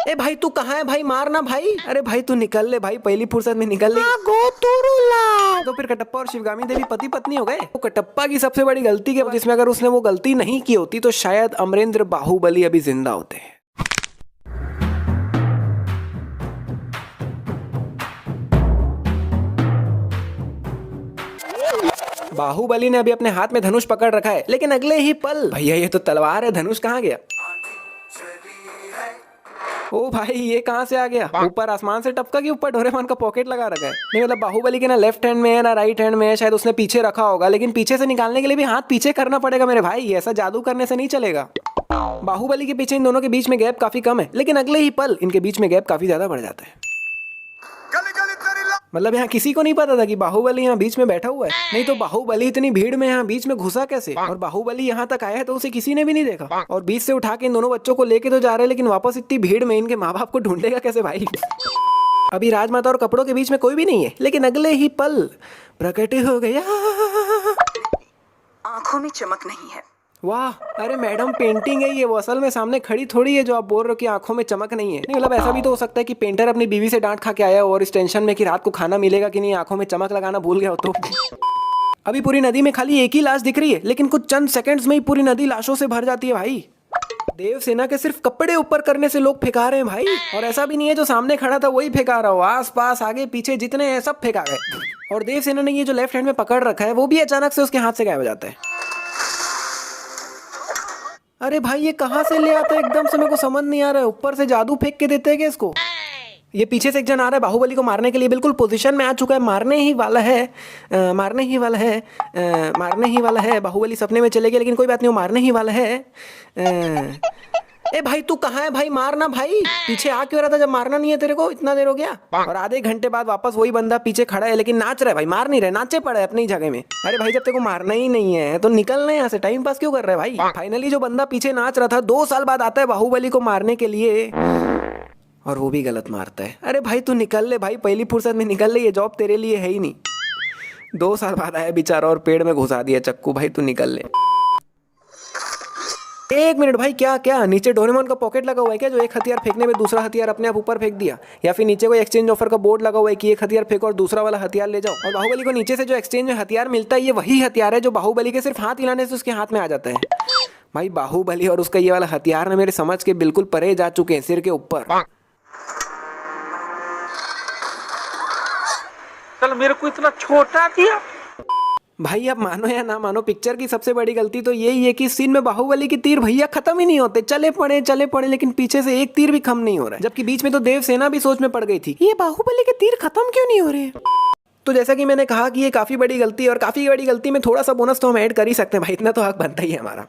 ए भाई तू कहाँ है भाई, मारना भाई। अरे भाई तू निकल ले भाई, पहली फुर्सत में निकल ले। तो फिर कटप्पा और शिवगामी देवी पति पत्नी हो गए। तो कटप्पा की सबसे बड़ी गलती के जिसमें अगर उसने वो गलती नहीं की होती तो शायद अमरेंद्र बाहुबली अभी जिंदा होते। बाहुबली ने अभी अपने हाथ में धनुष पकड़ रखा है, लेकिन अगले ही पल भैया ये तो तलवार है, धनुष कहाँ गया? ओ भाई ये कहाँ से आ गया? ऊपर आसमान से टपका कि ऊपर डोरेमोन का पॉकेट लगा रखा है? नहीं मतलब बाहुबली के ना लेफ्ट हैंड में है ना राइट हैंड में है, शायद उसने पीछे रखा होगा, लेकिन पीछे से निकालने के लिए भी हाथ पीछे करना पड़ेगा मेरे भाई, ऐसा जादू करने से नहीं चलेगा। बाहुबली के पीछे इन दोनों के बीच में गैप काफी कम है, लेकिन अगले ही पल इनके बीच में गैप काफी ज्यादा बढ़ जाता है। मतलब यहाँ किसी को नहीं पता था कि बाहुबली यहाँ बीच में बैठा हुआ है, नहीं तो बाहुबली इतनी भीड़ में यहाँ बीच में घुसा कैसे? और बाहुबली यहाँ तक आया है तो उसे किसी ने भी नहीं देखा, और बीच से उठा के इन दोनों बच्चों को लेके तो जा रहे हैं, लेकिन वापस इतनी भीड़ में इनके माँ बाप को ढूंढेगा कैसे भाई? अभी राजमाता और कपड़ों के बीच में कोई भी नहीं है, लेकिन अगले ही पल प्रकट हो गया। आंखों में चमक नहीं है। वाह, अरे मैडम पेंटिंग है ये, वो असल में सामने खड़ी थोड़ी है जो आप बोल रहे हो कि आंखों में चमक नहीं है। नहीं मतलब ऐसा भी तो हो सकता है कि पेंटर अपनी बीवी से डांट खा के आया और इस टेंशन में कि रात को खाना मिलेगा कि नहीं आंखों में चमक लगाना भूल गया हो तो। अभी पूरी नदी में खाली एक ही लाश दिख रही है, लेकिन कुछ चंद सेकंड्स में ही पूरी नदी लाशों से भर जाती है भाई। देवसेना के सिर्फ कपड़े ऊपर करने से लोग फेंका रहे हैं भाई, और ऐसा भी नहीं है जो सामने खड़ा था वही फेंका रहा हो, आस पास आगे पीछे जितने हैं सब फेंका गए। और देवसेना ने ये जो लेफ्ट हैंड में पकड़ रखा है वो भी अचानक से उसके हाथ से गायब हो जाता है। अरे भाई ये कहाँ से ले आता है एकदम से, मेरे को समझ नहीं आ रहा है। ऊपर से जादू फेंक के देते हैं क्या इसको? ये पीछे से एक जन आ रहा है बाहुबली को मारने के लिए, बिल्कुल पोजीशन में आ चुका है, मारने ही वाला है, मारने ही वाला है, मारने ही वाला है। बाहुबली सपने में चले गए, लेकिन कोई बात नहीं, वो मारने ही वाला है। ए भाई तू कहाँ है भाई, मारना भाई। पीछे आ क्यों रहा था जब मारना नहीं है तेरे को, इतना देर हो गया। और आधे घंटे बाद वापस वही बंदा पीछे खड़ा है, लेकिन नाच रहा है भाई, मार नहीं रहे, नाचे पड़े अपनी जगह में। अरे भाई जब तेरे को मारना ही नहीं है तो निकलना यहाँ से, टाइम पास क्यों कर रहा है भाई? फाइनली जो बंदा पीछे नाच रहा था 2 साल बाद आता है बाहुबली को मारने के लिए, और वो भी गलत मारता है। अरे भाई तू निकल ले भाई, पहली फुर्सत में निकल ले, ये जॉब तेरे लिए है ही नहीं। 2 साल बाद आया बेचारा और पेड़ में घुसा दिया चक्कू। भाई तू निकल ले। 1 मिनट भाई, क्या क्या नीचे डोरेमोन का पॉकेट लगा हुआ है क्या, जो एक हथियार फेंकने में दूसरा हथियार अपने आप ऊपर फेंक दिया? या फिर नीचे कोई एक्सचेंज ऑफर का बोर्ड लगा हुआ है कि एक हथियार फेंको और दूसरा वाला हथियार ले जाओ? और बाहुबली को नीचे से जो एक्सचेंज में हथियार मिलता है ये वही हथियार है जो बाहुबली के सिर्फ हाथ हिलाने से उसके हाथ में आ जाता है। भाई बाहुबली और उसका ये वाला हथियार ना मेरे समझ के बिल्कुल परे जा चुके हैं, सिर के ऊपर। चल मेरे को इतना छोटा किया। भाई आप मानो या ना मानो, पिक्चर की सबसे बड़ी गलती तो यही है कि सीन में बाहुबली के तीर भैया खत्म ही नहीं होते, चले पड़े, लेकिन पीछे से एक तीर भी कम नहीं हो रहा है। जबकि बीच में तो देवसेना भी सोच में पड़ गई थी, ये बाहुबली के तीर खत्म क्यों नहीं हो रहे? तो जैसा कि मैंने कहा कि ये काफी बड़ी गलती है, और काफी बड़ी गलती में थोड़ा सा बोनस तो हम ऐड कर ही सकते हैं भाई, इतना तो हक बनता ही है हमारा।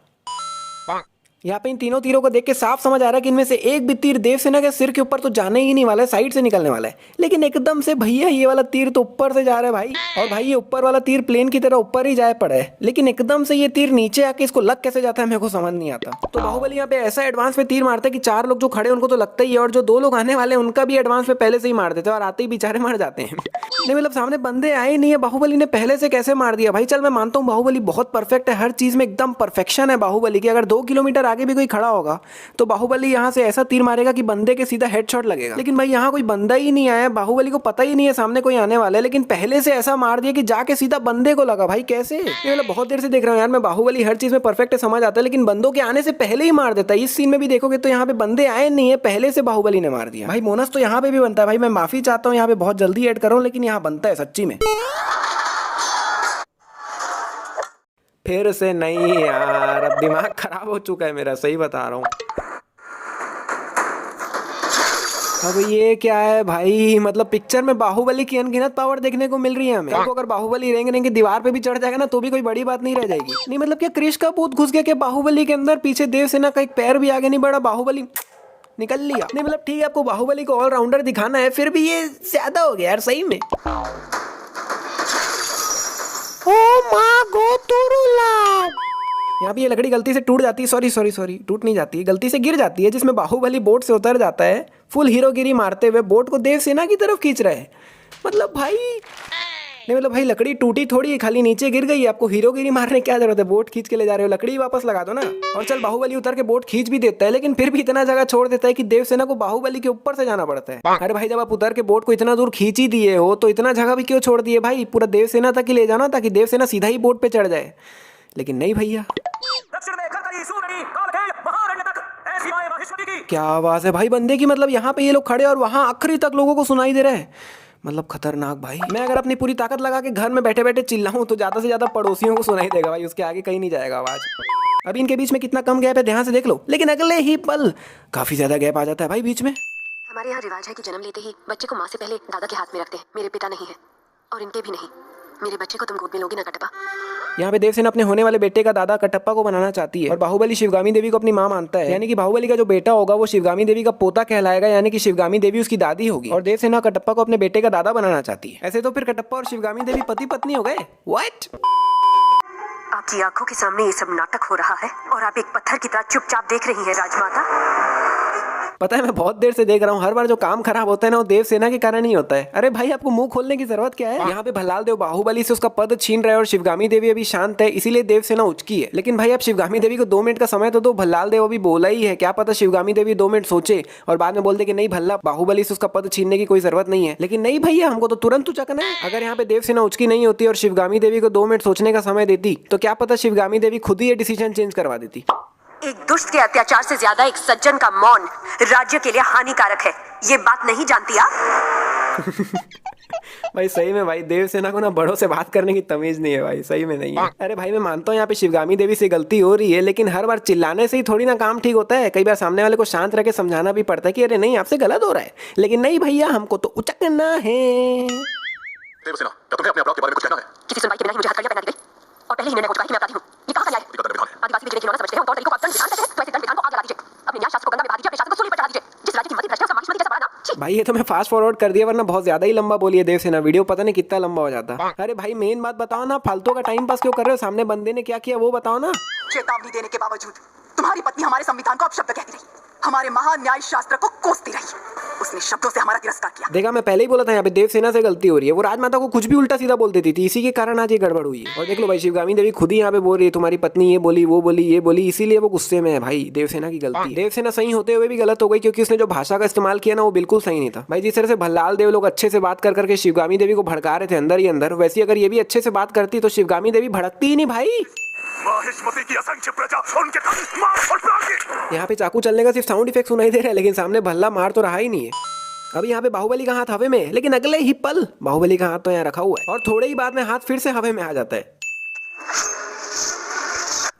यहाँ पे इन तीनों तीरों को देख के साफ समझ आ रहा है कि इनमें से एक भी तीर देवसेना के सिर के ऊपर तो जाने ही नहीं वाला है, साइड से निकलने वाला है। लेकिन एकदम से भैया ये वाला तीर तो ऊपर से जा रहा है भाई, और भाई ये ऊपर वाला तीर प्लेन की तरह ऊपर ही जाए पड़ा है, लेकिन एकदम से ये तीर नीचे आके इसको लग कैसे जाता है मेरे को समझ नहीं आता। तो बाहुबली यहाँ पे ऐसा एडवांस में तीर मारता है कि 4 लोग जो खड़े उनको तो लगता ही है, और जो 2 लोग आने वाले हैं उनका भी एडवांस में पहले से ही मार देते हैं, और आते ही बेचारे मर जाते हैं। नहीं मतलब सामने बंदे आए नहीं है, बाहुबली ने पहले से कैसे मार दिया भाई? चल मैं मानता हूँ बाहुबली बहुत परफेक्ट है, हर चीज में एकदम परफेक्शन है बाहुबली की। अगर 2 किलोमीटर आगे भी कोई खड़ा होगा तो बाहुबली यहाँ से ऐसा तीर मारेगा कि बंदे के सीधा हेडशॉट लगेगा। लेकिन भाई यहाँ कोई बंदा ही नहीं आया, बाहुबली को पता ही नहीं है सामने कोई आने वाला है, लेकिन पहले से ऐसा मार दिया कि जाके सीधा बंदे को लगा। भाई कैसे? मतलब बहुत देर से देख रहा हूँ यार मैं, बाहुबली हर चीज में परफेक्ट है, समझ आता है, लेकिन बंदों के आने से पहले ही मार देता है। इस सीन में भी देखोगे तो यहाँ पे बंदे आए नहीं है, पहले से बाहुबली ने मार दिया। भाई बोनस तो यहाँ पे भी बनता है भाई, मैं माफी चाहता हूँ यहाँ पे बहुत जल्दी ऐड कर रहा हूँ, लेकिन यहाँ बनता है सच्ची में। फिर से नहीं यार, अब दिमाग खराब हो चुका है मेरा, सही बता रहा हूँ। अब ये क्या है भाई, मतलब पिक्चर में बाहुबली की अनगिनत पावर देखने को मिल रही है हमें। तो अगर बाहुबली रेंग रेंग के दीवार पे भी चढ़ जाएगा ना तो भी कोई बड़ी बात नहीं रह जाएगी। नहीं मतलब क्या क्रिश का भूत घुस गया क्या बाहुबली के अंदर? पीछे देवसेना का एक पैर भी आगे नहीं बढ़ा, बाहुबली निकल लिया। नहीं मतलब ठीक है आपको बाहुबली को ऑलराउंडर दिखाना है, फिर भी ये ज्यादा हो गया यार सही में। यहाँ भी ये लकड़ी गलती से टूट जाती है, सॉरी टूट नहीं जाती है, गलती से गिर जाती है, जिसमें बाहुबली बोट से उतर जाता है, फुल हीरोगिरी मारते हुए बोट को देवसेना की तरफ खींच रहा है। मतलब भाई नहीं मतलब भाई लकड़ी टूटी थोड़ी है, खाली नीचे गिर गई, आपको हीरोगिरी मारने क्या जरूरत है, बोट खींच के ले जा रहे हो, लकड़ी वापस लगा दो ना। और चल बाहुबली उतर के बोट खींच भी देता है, लेकिन फिर भी इतना जगह छोड़ देता है कि देवसेना को बाहुबली के ऊपर से जाना पड़ता है। अरे भाई जब आप उतर के बोट को इतना दूर खींच ही दिए हो तो इतना जगह भी क्यों छोड़ दिए भाई, पूरा देवसेना तक ही ले जाना ताकि देवसेना सीधा ही बोट पे चढ़ जाए, लेकिन नहीं भैया। क्या आवाज है भाई बंदे की, मतलब यहाँ पे ये लोग खड़े और वहां आखिरी तक लोगों को सुनाई दे रहा है, मतलब खतरनाक भाई। मैं अगर अपनी पूरी ताकत लगा के घर में बैठे बैठे चिल्लाऊं तो ज्यादा से ज्यादा पड़ोसियों को सुनाई देगा भाई, उसके आगे कहीं नहीं जाएगा आवाज। अभी इनके बीच में कितना कम गैप है ध्यान से देख लो, लेकिन अगले ही पल काफी ज्यादा गैप आ जाता है भाई बीच में। हमारे यहाँ रिवाज है कि जन्म लेते ही बच्चे को माँ से पहले दादा के हाथ में रखते हैं। मेरे पिता नहीं है और इनके भी नहीं। मेरे बच्चे को तुम गोद में लोगी ना कटप्पा। यहाँ पे देवसेना अपने होने वाले बेटे का दादा कटप्पा को बनाना चाहती है और बाहुबली शिवगामी देवी को अपनी माँ मानता है, यानी कि बाहुबली का जो बेटा होगा वो शिवगामी देवी का पोता कहलाएगा, यानी कि शिवगामी देवी उसकी दादी होगी। और देवसेना कटप्पा को अपने बेटे का दादा बनाना चाहती है। ऐसे तो फिर कटप्पा और शिवगामी देवी पति पत्नी हो गए। व्हाट? आपकी आंखों के सामने ये सब नाटक हो रहा है और आप एक पत्थर की तरह चुपचाप देख रही हैं राजमाता। पता है मैं बहुत देर से देख रहा हूँ, हर बार जो काम खराब होता है ना वो देवसेना के कारण ही होता है। अरे भाई आपको मुंह खोलने की जरूरत क्या है। यहाँ पे भल्लाल देव बाहुबली से उसका पद छीन रहे हैं और शिवगामी देवी अभी शांत है, इसीलिए देवसेना उचकी है। लेकिन भाई अब शिवगामी देवी को 2 मिनट का समय तो दो, भल्लाल देव अभी बोला ही है, क्या पता शिवगामी देवी 2 मिनट सोचे और बाद में बोल दे कि नहीं भल्ला बाहुबली से उसका पद छीनने की कोई जरूरत नहीं है। लेकिन नहीं भैया हमको तो तुरंत उचकना है। अगर यहाँ पे देवसेना उचकी नहीं होती और शिवगामी देवी को 2 मिनट सोचने का समय देती तो क्या पता शिवगामी देवी खुद ही ये डिसीजन चेंज करवा देती। एक दुष्ट के अत्याचार से ज्यादा एक सज्जन का मौन राज्य के लिए हानिकारक है, ये बात नहीं जानती आप? भाई सही में भाई देवसेना को ना बड़ों से बात करने की तमीज नहीं है भाई, सही में नहीं है। अरे भाई मैं मानता हूँ यहाँ पे शिवगामी देवी से गलती हो रही है, लेकिन हर बार चिल्लाने से ही थोड़ी ना काम ठीक होता है। कई बार सामने वाले को शांत रह के समझाना भी पड़ता है कि अरे नहीं आपसे गलत हो रहा है, लेकिन नहीं भैया हमको तो उचकना है। देवसेना, क्या तुम्हें अपने अपराध के बारे में कुछ कहना है? किसी सुनवाई के बिना ही मुझे हथकड़ियां पहना दी गई और पहले ही मैंने हो चुका है कि मैं अपराधी हूँ। ये कहाँ का न्याय है? आदिवासी भी खिलौना समझते हैं, उन तौर तरीकों को आप दंड विधान कहते हैं, तो ऐसे दंड विधान को आग लगा दीजिए। अपने न्याय शास्त्र को गंगा में बहा दीजिए, अपने शास्त्र को सूली पर चढ़ा दीजिए। जिस राज्य की मर्जी भ्रष्ट है उसका माहिष्मति कैसा बड़ा नाम। भाई ये तो मैं फास्ट फॉरवर्ड कर दिया, वरना बहुत ज्यादा ही लंबा बोलिए देवसेना, वीडियो पता नहीं कितना लंबा हो जाता। अरे भाई मेन बात बताओ ना, फालतू का टाइम पास क्यों कर रहे हो, सामने बंदे ने क्या किया वो बताओ ना। चेतावनी देने के बावजूद तुम्हारी पत्नी हमारे संविधान को अपशब्द कहती रही, हमारे महान न्याय शास्त्र को कोसती रही, उसने शब्दों से हमारा तिरस्कार किया। देखा मैं पहले ही बोला था यहाँ पे देवसेना से गलती हो रही है, वो राजमाता को कुछ भी उल्टा सीधा बोल देती थी, इसी के कारण आज ये गड़बड़ हुई है। और देख लो भाई शिवगामी देवी खुद ही यहाँ पे बोल रही है तुम्हारी पत्नी ये बोली वो बोली ये बोली, इसीलिए वो गुस्से में है। भाई देवसेना की गलती, देवसेना सही होते हुए भी गलत हो गई, क्योंकि उसने जो भाषा का इस्तेमाल किया ना वो बिल्कुल सही नहीं था। भाई जिस तरह से भल्लाल देव लोग अच्छे से बात कर करके शिवगामी देवी को भड़का रहे थे अंदर ही अंदर, वैसे अगर ये भी अच्छे से बात करती तो शिवगामी देवी भड़कती ही नहीं भाई। माहिष्मति की असंख्य प्रजा उनके तन मार और प्राण। यहाँ पे चाकू चलने का सिर्फ साउंड इफेक्ट सुनाई दे रहा है, लेकिन सामने भल्ला मार तो रहा ही नहीं है। अभी यहाँ पे बाहुबली का हाथ हवे में, लेकिन अगले ही पल बाहुबली का हाथ तो यहाँ रखा हुआ है और थोड़े ही बाद में हाथ फिर से हवे में आ जाता है।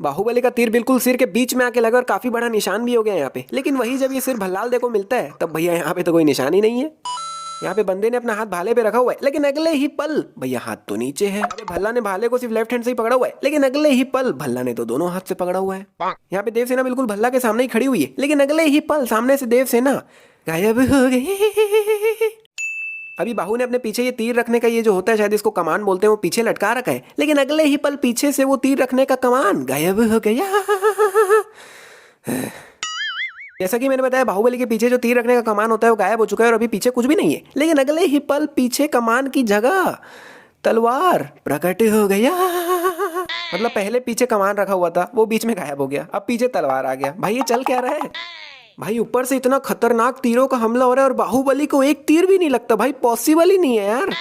बाहुबली का तीर बिल्कुल सिर के बीच में आके लगा और काफी बड़ा निशान भी हो गया यहाँ पे। लेकिन वही जब ये सिर भल्लाल देव को मिलता है तब भैया यहाँ पे तो कोई निशान ही नहीं है। यहाँ पे बंदे ने अपना हाथ भाले पे रखा हुआ है, लेकिन अगले ही पल भैया हाथ तो नीचे है। अरे भल्ला ने भाले को सिर्फ लेफ्ट हैंड से ही पकड़ा हुआ है, लेकिन अगले ही पल भल्ला ने तो दोनों हाथ से पकड़ा हुआ है। यहाँ पे देवसेना बिल्कुल भल्ला के सामने ही खड़ी हुई है, लेकिन अगले ही पल सामने से देवसेना गायब हो गई। अभी बाहु ने अपने पीछे ये तीर रखने का ये जो होता है शायद इसको कमान बोलते हैं, वो पीछे लटका रखा है, लेकिन अगले ही पल पीछे से वो तीर रखने का कमान गायब हो गया। जैसा कि मैंने बताया बाहुबली के पीछे जो तीर रखने का कमान होता है वो गायब हो चुका है और अभी पीछे कुछ भी नहीं है, लेकिन अगले ही पल पीछे कमान की जगह तलवार प्रकट हो गया। मतलब पहले पीछे कमान रखा हुआ था वो बीच में गायब हो गया, अब पीछे तलवार आ गया। भाई ये चल क्या रहा है भाई, ऊपर से इतना खतरनाक तीरों का हमला हो रहा है और बाहुबली को एक तीर भी नहीं लगता। भाई पॉसिबल ही नहीं है यार।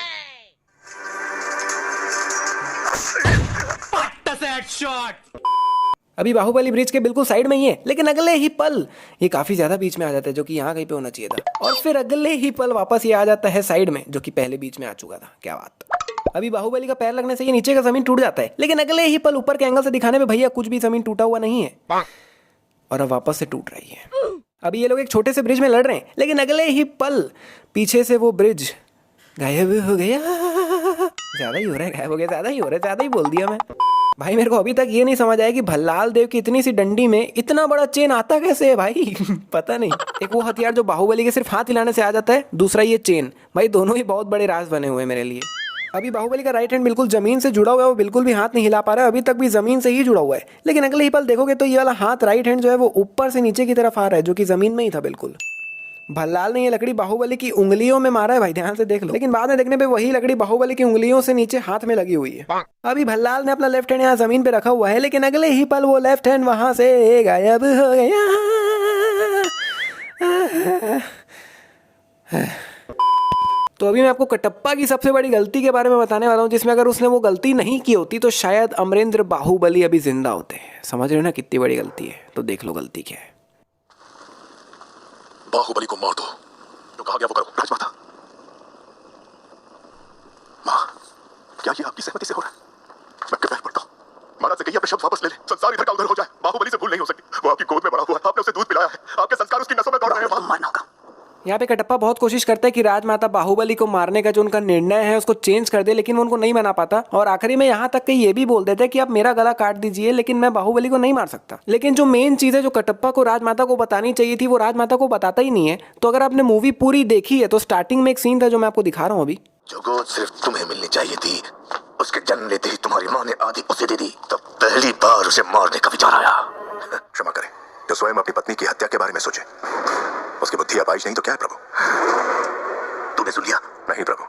अभी बाहुबली ब्रिज के बिल्कुल साइड में ही है, लेकिन अगले ही पल ये काफी ज्यादा बीच में आ जाता है, जो कि यहाँ कहीं पे होना चाहिए था, और फिर अगले ही पल वापस ये आ जाता है साइड में, जो कि पहले बीच में आ चुका था। क्या बात। अभी बाहुबली का पैर लगने से ये नीचे का जमीन टूट जाता है, लेकिन अगले ही पल ऊपर के एंगल से दिखाने में भैया कुछ भी जमीन टूटा हुआ नहीं है और अब वापस से टूट रही है। अभी ये लोग एक छोटे से ब्रिज में लड़ रहे हैं, लेकिन अगले ही पल पीछे से वो ब्रिज गायब हो गया। ज्यादा ही हो रहा है, गायब हो गया, ज्यादा ही हो रहा है, ज्यादा ही बोल दिया मैं। भाई मेरे को अभी तक ये नहीं समझ आया कि भल्लाल देव की इतनी सी डंडी में इतना बड़ा चेन आता कैसे है भाई। पता नहीं। एक वो हथियार जो बाहुबली के सिर्फ हाथ हिलाने से आ जाता है, दूसरा ये चेन। भाई दोनों ही बहुत बड़े राज बने हुए हैं मेरे लिए। अभी बाहुबली का राइट हैंड बिल्कुल जमीन से जुड़ा हुआ है, वो बिल्कुल भी हाथ नहीं हिला पा रहा है, अभी तक भी जमीन से ही जुड़ा हुआ है। लेकिन अगले ही पल देखोगे तो ये वाला हाथ राइट हैंड जो है वो ऊपर से नीचे की तरफ आ रहा है, जो कि जमीन में ही था बिल्कुल। भल्लाल ने ये लकड़ी बाहुबली की उंगलियों में मारा है भाई, ध्यान से देख लो। लेकिन बाद में देखने पे वही लकड़ी बाहुबली की उंगलियों से नीचे हाथ में लगी हुई है। अभी भल्लाल ने अपना लेफ्ट हैंड यहाँ जमीन पे रखा हुआ है, लेकिन अगले ही पल वो लेफ्ट हैंड वहां से गायब हो गया। तो अभी मैं आपको कटप्पा की सबसे बड़ी गलती के बारे में बताने वाला हूँ, जिसमें अगर उसने वो गलती नहीं की होती तो शायद अमरेंद्र बाहुबली अभी जिंदा होते। समझ रहे हो ना कितनी बड़ी गलती है? तो देख लो गलती क्या है। बाहुबली को मार दो, जो कहा गया वो करो राजमाता। माँ, क्या ये आपकी सहमति से हो रहा है? मैं पैर पड़ता हूँ, महाराज से कहिए अपने शब्द वापस ले ले, संसार इधर का उधर हो जाए। बाहुबली से भूल नहीं हो सकती, वो आपकी गोद में बड़ा हुआ, आपने उसे दूध पिलाया है, आपके संस्कार उसकी नसों में दौड़ रहे हैं। मानना होगा। यहाँ पे कटप्पा बहुत कोशिश करता है कि राजमाता बाहुबली को मारने का जो उनका निर्णय है उसको चेंज कर दे, लेकिन वो उनको नहीं बना पाता। और आखिरी में यहाँ तक कि ये भी बोल देते हैं कि आप मेरा गला काट दीजिए, लेकिन मैं बाहुबली को नहीं मार सकता। लेकिन जो मेन चीज़ है जो कटप्पा को राजमाता को बतानी चाहिए थी, वो राजमाता को बताता ही नहीं है। तो अगर आपने मूवी पूरी देखी है तो स्टार्टिंग में एक सीन था जो मैं आपको दिखा रहा हूँ अभी। जो गोद सिर्फ तुम्हें मिलनी चाहिए थी, उसके जन्म लेते ही तुम्हारी माँ ने आधी उसे दे दी, तब पहली बार उसे मारने का विचार आया। क्षमा करें, जो स्वयं अपनी पत्नी की हत्या के बारे में सोचे, उसकी बुद्धि अपाइश नहीं तो क्या है प्रभु? तूने सुन लिया? नहीं प्रभु,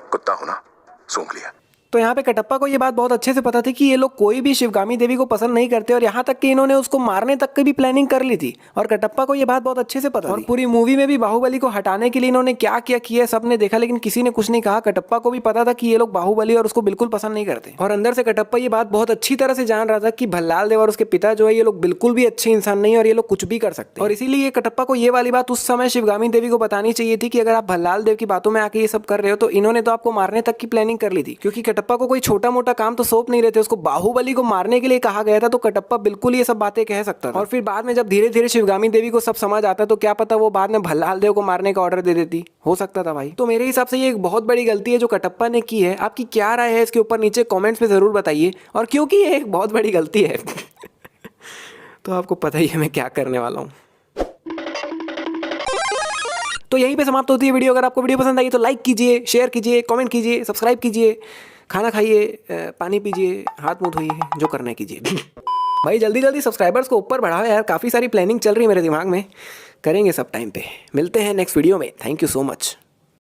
कुत्ता हो ना, सूंघ लिया। तो यहाँ पे कटप्पा को ये बात बहुत अच्छे से पता थी कि ये लोग कोई भी शिवगामी देवी को पसंद नहीं करते, और यहाँ तक कि इन्होंने उसको मारने तक की भी प्लानिंग कर ली थी। और कटप्पा को ये बात बहुत अच्छे से पता थी। और पूरी मूवी में भी बाहुबली को हटाने के लिए इन्होंने क्या क्या किया सबने देखा, लेकिन किसी ने कुछ नहीं कहा। कटप्पा को भी पता था कि ये लोग बाहुबली और उसको बिल्कुल पसंद नहीं करते, और अंदर से कटप्पा ये बात बहुत अच्छी तरह से जान रहा था कि भल्लाल देव और उसके पिता जो है ये लोग बिल्कुल भी अच्छे इंसान नहीं, और ये लोग कुछ भी कर सकते। और इसीलिए कटप्पा को ये वाली बात उस समय शिवगामी देवी को बतानी चाहिए थी कि अगर आप भल्लाल देव की बातों में आके ये सब कर रहे हो तो इन्होंने तो आपको मारने तक की प्लानिंग कर ली थी। क्योंकि कटप्पा को कोई छोटा मोटा काम तो सौंप नहीं रहे थे, उसको बाहुबली को मारने के लिए कहा गया था, तो कटप्पा बिल्कुल ये सब बातें कह सकता था। और फिर बाद में जब धीरे धीरे शिवगामी देवी को सब समझ आता तो क्या पता वो बाद में भल्लाल देव को मारने का ऑर्डर दे देती, हो सकता था भाई। तो मेरे हिसाब से ये एक बहुत बड़ी गलती है जो कटप्पा ने की है। आपकी क्या राय है इसके ऊपर नीचे कॉमेंट्स में जरूर बताइए। और क्योंकि ये एक बहुत बड़ी गलती है तो आपको पता ही है मैं क्या करने वाला हूँ। तो यहीं पे समाप्त होती है वीडियो। अगर आपको वीडियो पसंद आई तो लाइक कीजिए, शेयर कीजिए, कमेंट कीजिए, सब्सक्राइब कीजिए, खाना खाइए, पानी पीजिए, हाथ मुंह धोइए, जो करना है कीजिए। भाई जल्दी जल्दी सब्सक्राइबर्स को ऊपर बढ़ाओ यार, काफ़ी सारी प्लानिंग चल रही है मेरे दिमाग में। करेंगे सब टाइम पे। मिलते हैं नेक्स्ट वीडियो में। Thank you so much.